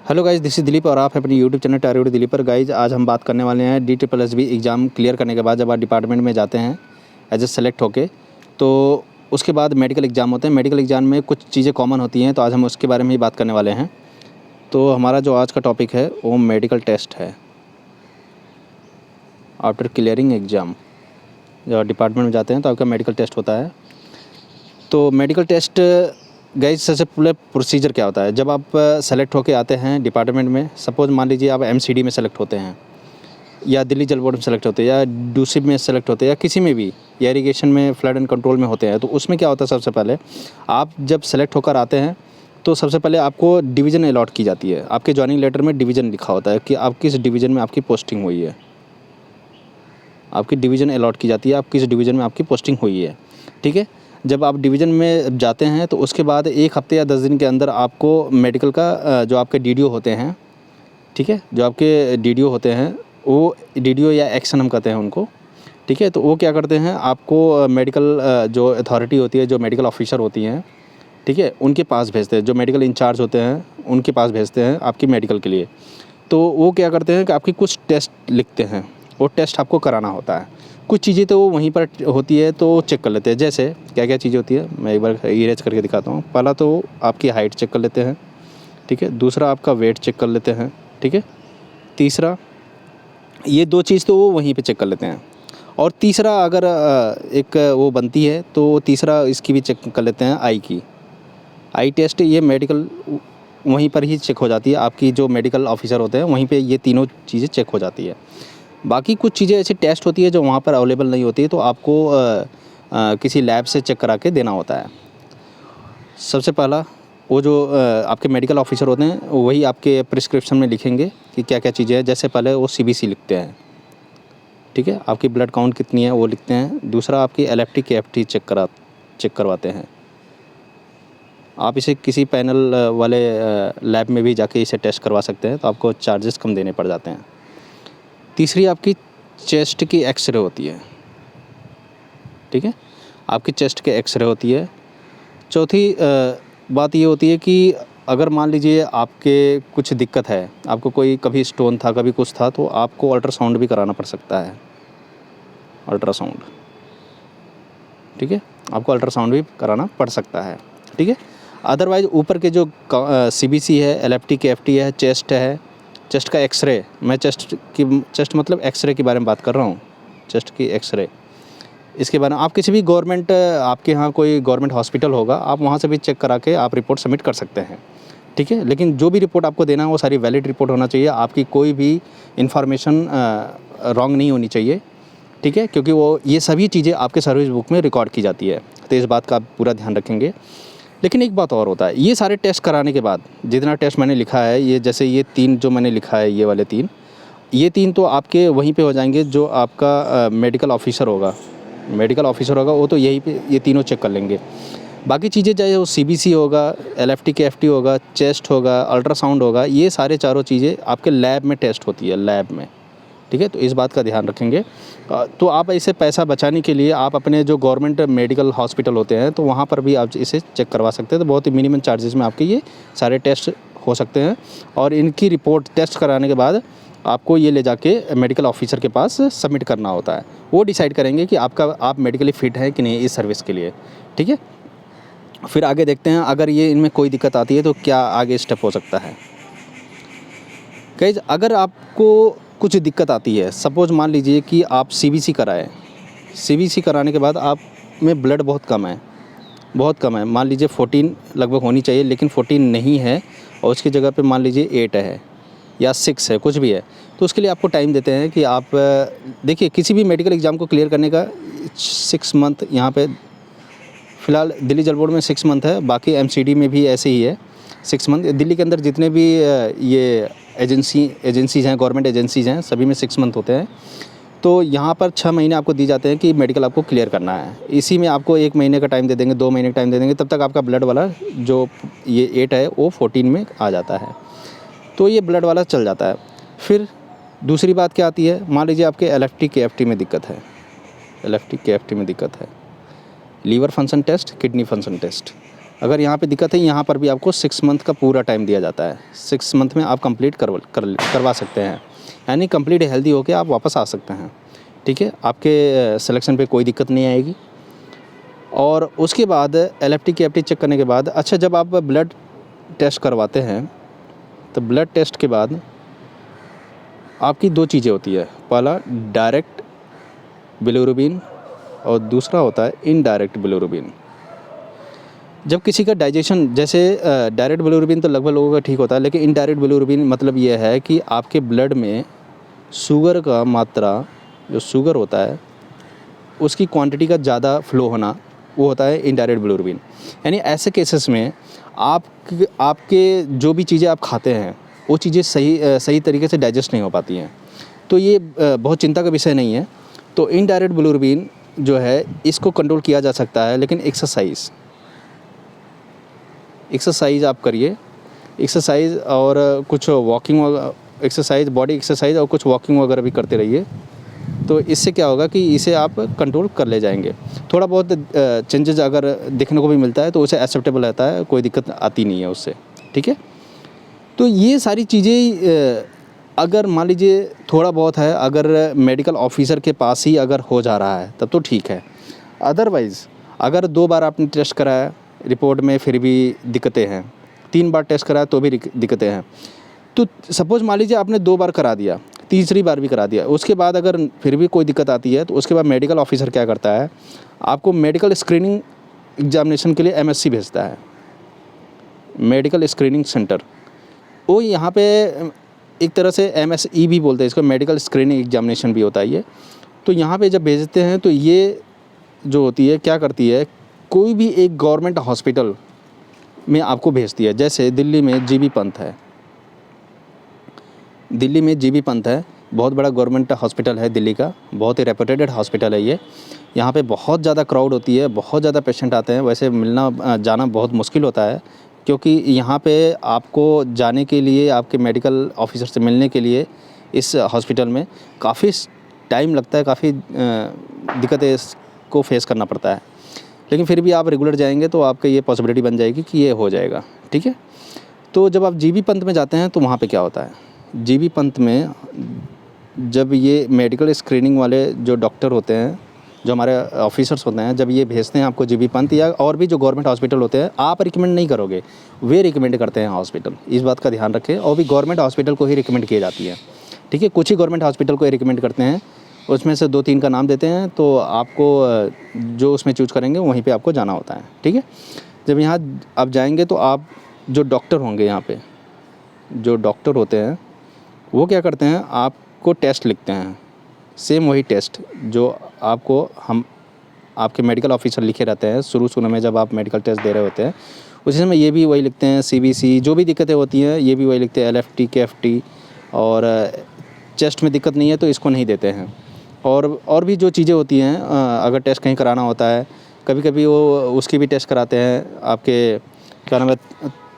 Hello guys, this is Dilip और आप हैं अपनी यूट्यूब चैनल टारगेट दिलीप पर। गाइज आज हम बात करने वाले हैं DSSB एग्ज़ाम क्लियर करने के बाद जब आप डिपार्टमेंट में जाते हैं एज ए सेलेक्ट होके, तो उसके बाद मेडिकल एग्ज़ाम होते हैं। मेडिकल एग्ज़ाम में कुछ चीज़ें कॉमन होती हैं, तो आज हम उसके बारे में ही बात करने वाले हैं। तो हमारा जो आज का टॉपिक है वो मेडिकल टेस्ट है। आफ्टर क्लियरिंग एग्ज़ाम जब डिपार्टमेंट में जाते हैं तो आपका मेडिकल टेस्ट होता है। तो मेडिकल टेस्ट गाइज सबसे पहले प्रोसीजर क्या होता है, जब आप सेलेक्ट होके आते हैं डिपार्टमेंट में, सपोज़ मान लीजिए आप MCD में सेलेक्ट होते हैं या दिल्ली जल बोर्ड में सेलेक्ट होते हैं या DUSIB में सेलेक्ट होते हैं या किसी में भी, या इरीगेशन में, फ्लड एंड कंट्रोल में होते हैं, तो उसमें क्या होता है, सबसे पहले आप जब सेलेक्ट होकर आते हैं तो सबसे पहले आपको डिवीज़न अलॉट की जाती है। आपके जॉइनिंग लेटर में डिवीज़न लिखा होता है कि आप किस डिवीज़न में आपकी पोस्टिंग हुई है। आपकी डिवीज़न अलॉट की जाती है, आप किस डिवीज़न में आपकी पोस्टिंग हुई है। ठीक है, जब आप डिवीज़न में जाते हैं तो उसके बाद 1 हफ्ते या 10 दिन के अंदर आपको मेडिकल का जो आपके DDO होते हैं, ठीक है, जो आपके DDO होते हैं वो DDO या एक्शन हम कहते हैं उनको, ठीक है, तो वो क्या करते हैं, आपको मेडिकल जो अथॉरिटी होती है, जो मेडिकल ऑफिसर होती हैं, ठीक है, उनके पास भेजते हैं। जो मेडिकल इंचार्ज होते हैं उनके पास भेजते हैं आपकी मेडिकल के लिए। तो वो क्या करते हैं कि आपकी कुछ टेस्ट लिखते हैं, वो टेस्ट आपको कराना होता है। कुछ चीज़ें तो वो वहीं पर होती है तो चेक कर लेते हैं। जैसे क्या क्या चीज़ें होती है, मैं एक बार इरेज करके दिखाता हूँ। पहला तो आपकी हाइट चेक कर लेते हैं, ठीक है। दूसरा आपका वेट चेक कर लेते हैं, ठीक है। तीसरा, ये 2 चीज़ तो वो वहीं पे चेक कर लेते हैं। और तीसरा अगर एक वो बनती है तो तीसरा इसकी भी चेक कर लेते हैं, आई की। आई टेस्ट ये मेडिकल वहीं पर ही चेक हो जाती है। आपकी जो मेडिकल ऑफिसर होते हैं वहीं पे ये तीनों चीज़ें चेक हो जाती है। बाकी कुछ चीज़ें ऐसी टेस्ट होती है जो वहाँ पर अवेलेबल नहीं होती है, तो आपको किसी लैब से चेक करा के देना होता है। सबसे पहला वो जो आपके मेडिकल ऑफिसर होते हैं वही आपके प्रिस्क्रिप्शन में लिखेंगे कि क्या क्या चीज़ें हैं। जैसे पहले वो CBC लिखते हैं, ठीक है, आपकी ब्लड काउंट कितनी है वो लिखते हैं। दूसरा आपकी LFT KFT चेक करवाते हैं। आप इसे किसी पैनल वाले लैब में भी जाके इसे टेस्ट करवा सकते हैं, तो आपको चार्जेस कम देने पड़ जाते हैं। तीसरी आपकी चेस्ट की एक्सरे होती है, ठीक है, आपकी चेस्ट के एक्सरे होती है। चौथी बात ये होती है कि अगर मान लीजिए आपके कुछ दिक्कत है, आपको कोई कभी स्टोन था, कभी कुछ था, तो आपको अल्ट्रासाउंड भी कराना पड़ सकता है। अल्ट्रासाउंड, ठीक है, आपको अल्ट्रासाउंड भी कराना पड़ सकता है, ठीक है। अदरवाइज़ ऊपर के जो CBC है, LFT KFT है, चेस्ट है, चेस्ट का एक्सरे, मैं चेस्ट मतलब एक्सरे के बारे में बात कर रहा हूँ, चेस्ट की एक्सरे। इसके बारे में आप किसी भी गवर्नमेंट, आपके यहाँ कोई गवर्नमेंट हॉस्पिटल होगा, आप वहाँ से भी चेक करा के आप रिपोर्ट सबमिट कर सकते हैं, ठीक है। लेकिन जो भी रिपोर्ट आपको देना है वो सारी वैलिड रिपोर्ट होना चाहिए। आपकी कोई भी इन्फॉर्मेशन रॉन्ग नहीं होनी चाहिए, ठीक है, क्योंकि वो ये सभी चीज़ें आपके सर्विस बुक में रिकॉर्ड की जाती है। तो इस बात का आप पूरा ध्यान रखेंगे। लेकिन एक बात और होता है, ये सारे टेस्ट कराने के बाद जितना टेस्ट मैंने लिखा है, ये जैसे ये 3 जो मैंने लिखा है, ये वाले 3 तो आपके वहीं पे हो जाएंगे। जो आपका मेडिकल ऑफिसर होगा वो तो यहीं पे ये तीनों चेक कर लेंगे। बाकी चीज़ें चाहे वो CBC होगा, LFT KFT होगा, चेस्ट होगा, अल्ट्रासाउंड होगा, ये सारे चारों चीज़ें आपके लैब में टेस्ट होती है, लैब में, ठीक है। तो इस बात का ध्यान रखेंगे। तो आप इसे पैसा बचाने के लिए आप अपने जो गवर्नमेंट मेडिकल हॉस्पिटल होते हैं तो वहाँ पर भी आप इसे चेक करवा सकते हैं। तो बहुत ही मिनिमम चार्जेस में आपके ये सारे टेस्ट हो सकते हैं। और इनकी रिपोर्ट टेस्ट कराने के बाद आपको ये ले जाके मेडिकल ऑफिसर के पास सबमिट करना होता है। वो डिसाइड करेंगे कि आप मेडिकली फ़िट हैं कि नहीं इस सर्विस के लिए, ठीक है। फिर आगे देखते हैं, अगर ये इनमें कोई दिक्कत आती है तो क्या आगे स्टेप हो सकता है। गाइस अगर आपको कुछ दिक्कत आती है, सपोज़ मान लीजिए कि आप CBC कराएं, CBC कराने के बाद आप में ब्लड बहुत कम है, मान लीजिए 14 लगभग होनी चाहिए, लेकिन 14 नहीं है और उसकी जगह पे मान लीजिए 8 है या 6 है, कुछ भी है, तो उसके लिए आपको टाइम देते हैं कि आप देखिए किसी भी मेडिकल एग्ज़ाम को क्लियर करने का 6 मंथ, यहाँ पे फ़िलहाल दिल्ली जल बोर्ड में 6 मंथ है, बाकी MCD में भी ऐसे ही है 6 मंथ। दिल्ली के अंदर जितने भी ये एजेंसीज़ हैं, गवर्नमेंट एजेंसीज़ हैं, सभी में 6 मंथ होते हैं। तो यहाँ पर 6 महीने आपको दी जाते हैं कि मेडिकल आपको क्लियर करना है। इसी में आपको 1 महीने का टाइम दे देंगे, 2 महीने का टाइम दे देंगे, तब तक आपका ब्लड वाला जो ये 8 है वो 14 में आ जाता है, तो ये ब्लड वाला चल जाता है। फिर दूसरी बात क्या आती है, मान लीजिए आपके LFT KFT में दिक्कत है, liver function test, kidney function test, अगर यहाँ पे दिक्कत है, यहाँ पर भी आपको 6 मंथ का पूरा टाइम दिया जाता है। 6 मंथ में आप कंप्लीट करवा सकते हैं, यानी कंप्लीट हेल्दी होकर आप वापस आ सकते हैं। ठीक है, आपके सिलेक्शन पे कोई दिक्कत नहीं आएगी। और उसके बाद LFT KFT चेक करने के बाद, अच्छा जब आप ब्लड टेस्ट करवाते हैं तो ब्लड टेस्ट के बाद आपकी 2 चीज़ें होती है। पहला डायरेक्ट बिलिरुबिन और दूसरा होता है इनडायरेक्ट बिलिरुबिन। जब किसी का डाइजेशन, जैसे डायरेक्ट बिलिरुबिन तो लगभग लोगों का ठीक होता है, लेकिन इनडायरेक्ट बिलिरुबिन मतलब ये है कि आपके ब्लड में शुगर का मात्रा, जो शुगर होता है उसकी क्वांटिटी का ज़्यादा फ्लो होना, वो होता है इनडायरेक्ट बिलिरुबिन। यानी ऐसे केसेस में आपके जो भी चीज़ें आप खाते हैं वो चीज़ें सही तरीके से डाइजेस्ट नहीं हो पाती हैं। तो ये बहुत चिंता का विषय नहीं है। तो इनडायरेक्ट बिलिरुबिन जो है इसको कंट्रोल किया जा सकता है, लेकिन एक्सरसाइज आप करिए। एक्सरसाइज और कुछ वॉकिंग एक्सरसाइज, बॉडी एक्सरसाइज और कुछ वॉकिंग वगैरह भी करते रहिए। तो इससे क्या होगा कि इसे आप कंट्रोल कर ले जाएंगे। थोड़ा बहुत चेंजेस अगर देखने को भी मिलता है तो उसे एक्सेप्टेबल रहता है, कोई दिक्कत आती नहीं है उससे। ठीक है, तो ये सारी चीज़ें अगर मान लीजिए थोड़ा बहुत है, अगर मेडिकल ऑफिसर के पास ही अगर हो जा रहा है तब तो ठीक है। अदरवाइज़ अगर 2 बार आपने टेस्ट कराया, रिपोर्ट में फिर भी दिक्कतें हैं, 3 बार टेस्ट कराया तो भी दिक्कतें हैं, तो सपोज़ मान लीजिए आपने 2 बार करा दिया, तीसरी बार भी करा दिया, उसके बाद अगर फिर भी कोई दिक्कत आती है तो उसके बाद मेडिकल ऑफिसर क्या करता है, आपको मेडिकल स्क्रीनिंग एग्जामिनेशन के लिए MSc भेजता है, मेडिकल स्क्रीनिंग सेंटर। वो यहाँ पे एक तरह से MSE भी बोलते हैं इसको, मेडिकल स्क्रीनिंग एग्जामिनेशन भी होता है ये। तो यहाँ पे जब भेजते हैं तो ये जो होती है क्या करती है, कोई भी एक गवर्नमेंट हॉस्पिटल में आपको भेजती है। जैसे दिल्ली में GB पंत है, दिल्ली में GB पंत है, बहुत बड़ा गवर्नमेंट हॉस्पिटल है दिल्ली का, बहुत ही रेपुटेड हॉस्पिटल है ये। यहाँ पे बहुत ज़्यादा क्राउड होती है, बहुत ज़्यादा पेशेंट आते हैं। वैसे मिलना जाना बहुत मुश्किल होता है, क्योंकि यहाँ पे आपको जाने के लिए, आपके मेडिकल ऑफिसर से मिलने के लिए इस हॉस्पिटल में काफ़ी टाइम लगता है, काफ़ी दिक्कतें को फेस करना पड़ता है। लेकिन फिर भी आप रेगुलर जाएंगे तो आपका ये पॉसिबिलिटी बन जाएगी कि ये हो जाएगा। ठीक है, तो जब आप GB पंत में जाते हैं तो वहाँ पे क्या होता है, GB पंत में जब ये मेडिकल स्क्रीनिंग वाले जो डॉक्टर होते हैं, जो हमारे ऑफिसर्स होते हैं, जब ये भेजते हैं आपको GB पंत या और भी जो गवर्नमेंट हॉस्पिटल होते हैं, आप रिकमेंड नहीं करोगे, वे रिकमेंड करते हैं हॉस्पिटल। इस बात का ध्यान रखें, और भी गवर्नमेंट हॉस्पिटल को ही रिकमेंड की जाती है। ठीक है, कुछ ही गवर्नमेंट हॉस्पिटल को रिकमेंड करते हैं, उसमें से 2-3 का नाम देते हैं, तो आपको जो उसमें चूज़ करेंगे वहीं पे आपको जाना होता है। ठीक है, जब यहाँ आप जाएंगे तो आप जो डॉक्टर होंगे, यहाँ पे जो डॉक्टर होते हैं वो क्या करते हैं, आपको टेस्ट लिखते हैं, सेम वही टेस्ट जो आपको आपके मेडिकल ऑफिसर लिखे रहते हैं शुरू में जब आप मेडिकल टेस्ट दे रहे होते हैं, उसी समय ये भी वही लिखते हैं। CBC जो भी दिक्कतें होती हैं ये भी वही लिखते हैं, LFT KFT। और चेस्ट में दिक्कत नहीं है तो इसको नहीं देते हैं। और भी जो चीज़ें होती हैं, अगर टेस्ट कहीं कराना होता है, कभी कभी वो उसकी भी टेस्ट कराते हैं, आपके क्या नाम है,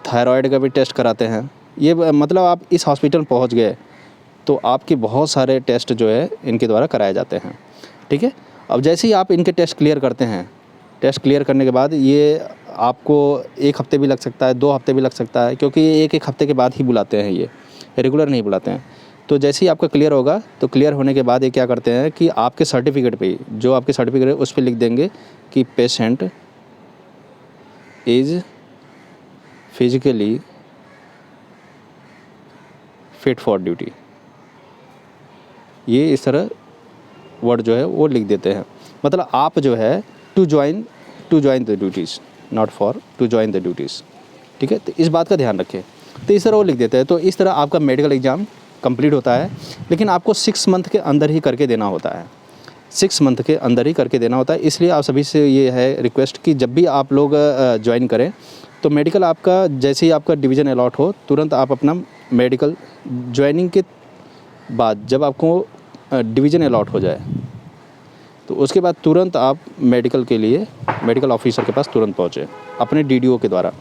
थायराइड का भी टेस्ट कराते हैं। ये मतलब आप इस हॉस्पिटल पहुंच गए तो आपके बहुत सारे टेस्ट जो है इनके द्वारा कराए जाते हैं। ठीक है, अब जैसे ही आप इनके टेस्ट क्लियर करते हैं, टेस्ट क्लियर करने के बाद ये आपको 1 हफ्ते भी लग सकता है, 2 हफ्ते भी लग सकता है, क्योंकि ये 1 हफ्ते के बाद ही बुलाते हैं, ये रेगुलर नहीं बुलाते हैं। तो जैसे ही आपका क्लियर होगा तो क्लियर होने के बाद ये क्या करते हैं कि आपके सर्टिफिकेट पे, जो आपके सर्टिफिकेट है उस पर लिख देंगे कि patient is physically fit for duty. ये इस तरह वर्ड जो है वो लिख देते हैं, मतलब आप जो है to join the duties, not for to join the duties. ठीक है, तो इस बात का ध्यान रखें। तो इस तरह वो लिख देते हैं। तो इस तरह आपका मेडिकल एग्ज़ाम कंप्लीट होता है, लेकिन आपको 6 मंथ के अंदर ही करके देना होता है, 6 मंथ के अंदर ही करके देना होता है। इसलिए आप सभी से ये है रिक्वेस्ट कि जब भी आप लोग ज्वाइन करें तो मेडिकल आपका जैसे ही आपका डिवीज़न अलॉट हो, तुरंत आप अपना मेडिकल ज्वाइनिंग के बाद जब आपको डिवीज़न अलॉट हो जाए तो उसके बाद तुरंत आप मेडिकल के लिए मेडिकल ऑफिसर के पास तुरंत पहुँचे अपने DDO के द्वारा।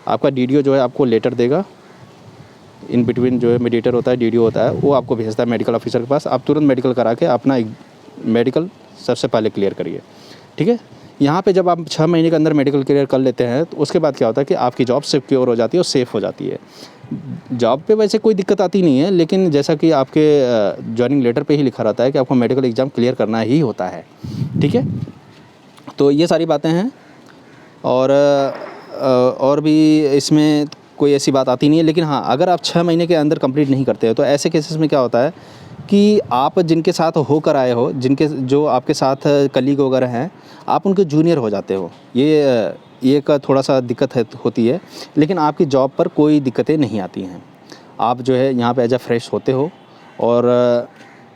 आपका DDO जो है आपको लेटर देगा, इन बिटवीन जो है मीडिएटर होता है, DDO होता है, वो आपको भेजता है मेडिकल ऑफिसर के पास। आप तुरंत मेडिकल करा के अपना मेडिकल सबसे पहले क्लियर करिए। ठीक है, यहाँ पे जब आप 6 महीने के अंदर मेडिकल क्लियर कर लेते हैं तो उसके बाद क्या होता है कि आपकी जॉब सिक्योर हो जाती है और सेफ़ हो जाती है। जॉब पे वैसे कोई दिक्कत आती नहीं है, लेकिन जैसा कि आपके जॉइनिंग लेटर पे ही लिखा रहता है कि आपको मेडिकल एग्ज़ाम क्लियर करना ही होता है, ठीक है। तो ये सारी बातें हैं और भी इसमें कोई ऐसी बात आती नहीं है। लेकिन हाँ, अगर आप 6 महीने के अंदर कंप्लीट नहीं करते हो तो ऐसे केसेस में क्या होता है कि आप जिनके साथ होकर आए हो, जो आपके साथ कलीग वगैरह हैं, आप उनके जूनियर हो जाते हो। ये एक थोड़ा-सा दिक्कत है होती है, लेकिन आपकी जॉब पर कोई दिक्कतें नहीं आती हैं। आप जो है यहाँ पे एज़ अ फ्रेश होते हो और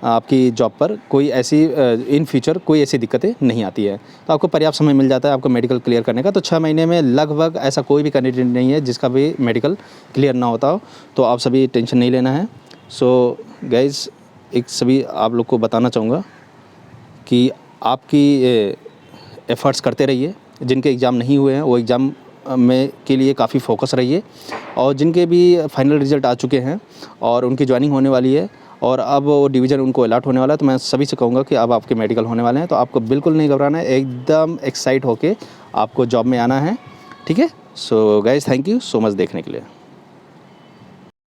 आपकी जॉब पर कोई ऐसी इन फ्यूचर कोई ऐसी दिक्कतें नहीं आती है। तो आपको पर्याप्त समय मिल जाता है आपको मेडिकल क्लियर करने का। तो 6 महीने में लगभग ऐसा कोई भी कैंडिडेट नहीं है जिसका भी मेडिकल क्लियर ना होता हो। तो आप सभी टेंशन नहीं लेना है। सो गाइज़, एक सभी आप लोग को बताना चाहूँगा कि आपकी एफ़र्ट्स करते रहिए। जिनके एग्ज़ाम नहीं हुए हैं वो एग्ज़ाम में के लिए काफ़ी फ़ोकस रहिए, और जिनके भी फाइनल रिज़ल्ट आ चुके हैं और उनकी जॉइनिंग होने वाली है और अब वो डिवीज़न उनको अलॉट होने वाला है, तो मैं सभी से कहूँगा कि अब आपके मेडिकल होने वाले हैं। तो आपको बिल्कुल नहीं घबराना है, एकदम एक्साइट होके आपको जॉब में आना है, ठीक है। So guys, thank you so much देखने के लिए।